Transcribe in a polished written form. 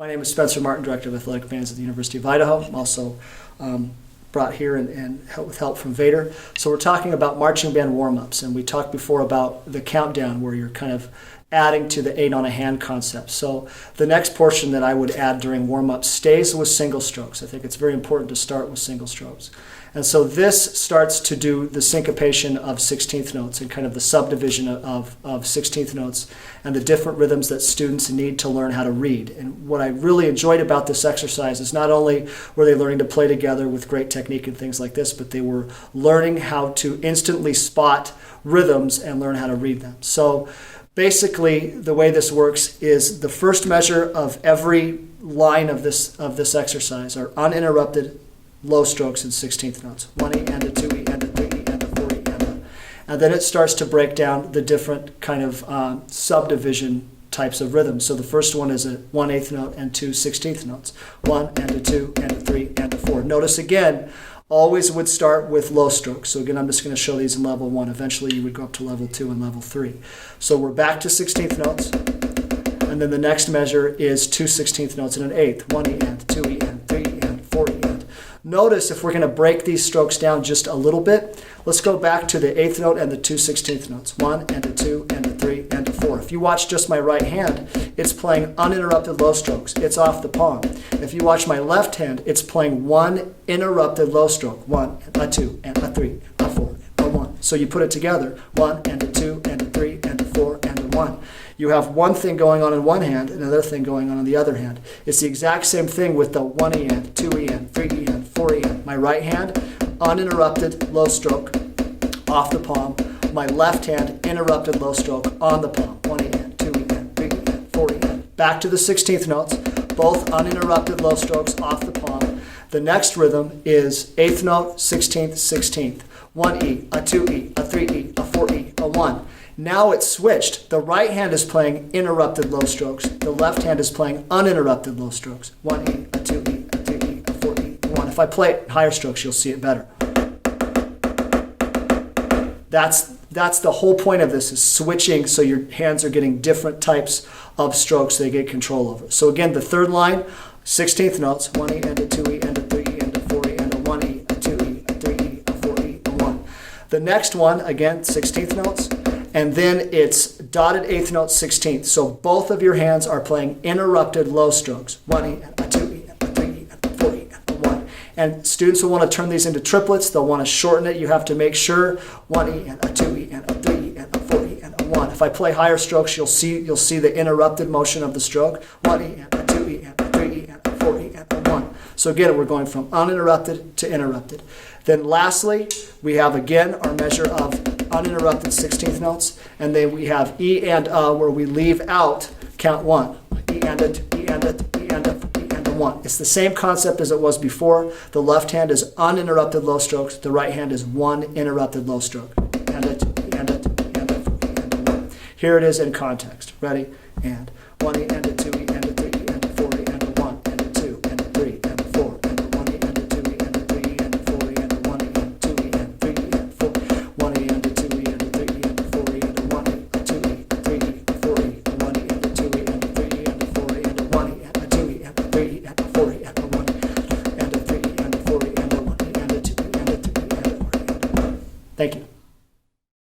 My name is Spencer Martin, Director of Athletic Bands at the University of Idaho. I'm also brought here and help with help from Vater. So we're talking about marching band warm-ups, and we talked before about the countdown where you're kind of adding to the 8 on a hand concept. So the next portion that I would add during warm-up stays with single strokes. I think it's very important to start with single strokes. And so this starts to do the syncopation of 16th notes and kind of the subdivision of 16th notes and the different rhythms that students need to learn how to read. And what I really enjoyed about this exercise is not only were they learning to play together with great technique and things like this, but they were learning how to instantly spot rhythms and learn how to read them. So basically, the way this works is the first measure of every line of this exercise are uninterrupted low strokes in 16th notes. 1E and a 2E and a 3E and a 4E and then it starts to break down the different kind of subdivision types of rhythms. So the first one is a 1/8 note and 2 16th notes. 1 and a 2 and a 3 and a 4. Notice again, always would start with low strokes. So again, I'm just going to show these in level 1. Eventually you would go up to level 2 and level 3. So we're back to 16th notes. And then the next measure is 2 16th notes and an 8th. 1E and 2E and 3E and 4E and. Notice if we're going to break these strokes down just a little bit, let's go back to the 8th note and the 2 16th notes. 1 and a 2 and a 3 and a 4. If you watch just my right hand, it's playing uninterrupted low strokes. It's off the palm. If you watch my left hand, it's playing one interrupted low stroke. 1 and a 2 and a 3 and a 4 and a 1. So you put it together. 1 and a 2 and a 3 and a 4 and a 1. You have one thing going on in one hand, another thing going on the other hand. It's the exact same thing with the 1E and 2E and 3E and 4E and. My right hand, uninterrupted low stroke off the palm. My left hand, interrupted low stroke on the palm. 1E and 2E and 3E and 4E and. Back to the 16th notes, both uninterrupted low strokes off the palm. The next rhythm is 8th note, 16th, 16th. 1E, a 2E, a 3E, a 4E, a 1. Now it's switched. The right hand is playing interrupted low strokes. The left hand is playing uninterrupted low strokes. 1E, a 2E, a 3E, a 4E, a 1. If I play it higher strokes, you'll see it better. That's the whole point of this, is switching so your hands are getting different types of strokes they get control over. So again, the third line, 16th notes, 1E and a 2E and a 3E and a 4E and a 1E, a 2E, a 3E, a 4E, a 1. The next one, again, 16th notes. And then it's dotted 8th note 16th. So both of your hands are playing interrupted low strokes. 1E and a 2E and a 3E and a 4E and a 1. And students will want to turn these into triplets. They'll want to shorten it. You have to make sure 1E and a 2E and a 3E and a 4E and a 1. If I play higher strokes, you'll see the interrupted motion of the stroke. 1E and a 2E and a 3E and a 4E and a 1. So again, we're going from uninterrupted to interrupted. Then lastly, we have again our measure of uninterrupted 16th notes, and then we have E and A where we leave out count 1. E and a, E and a, E and a, E and a 1. It's the same concept as it was before. The left hand is uninterrupted low strokes. The right hand is one interrupted low stroke. And a, E and a, E and a, E and a 1. Here it is in context. Ready? And 1E and a 2E and a 3E and a 4E and a 1 and a 2 and a 3 and a 4 and a 1E and a 2E and a 3E and a 4E and a 1E and 2E and 3E and 4. 1E and a 2E and a 3E and a 4E and a 1E, a 2E, a 3E, a 4E, a 1E and a 2E and a 3E and a 4E and a 1E and a 2E and a 3E and a 4E and a 1E and a 3E and a 4E and a 1E and a 2E and a 3E and a 4E and a 1. Thank you.